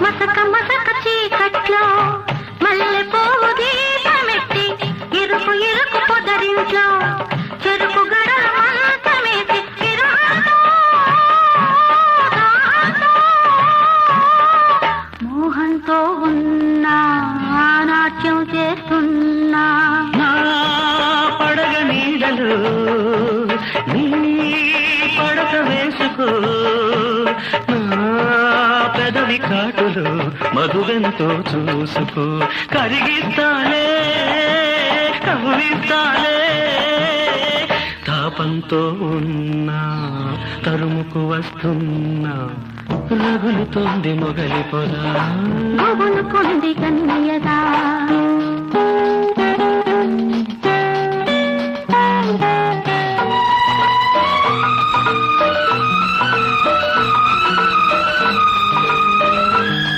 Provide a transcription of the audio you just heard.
మసక మసక చీకట్లో మల్లె పువ్వు దీపమెట్టి ఇరుకు ఇరుకు పొదరింట్లో చెరుకు గడల మంచమేసి మోహంతో ఉన్నా నాట్యం చేస్తున్నా పడగ నీడలు నీ పడక వేసుకో పెదవి కాటులు మధుగంతో చూసుకో కరిగిస్తాలే కవ్విస్తాలే తాపంతో ఉన్నా తరుముకు వస్తున్నా రగులుతోంది మొగలి పొలా కొంది కన్యదా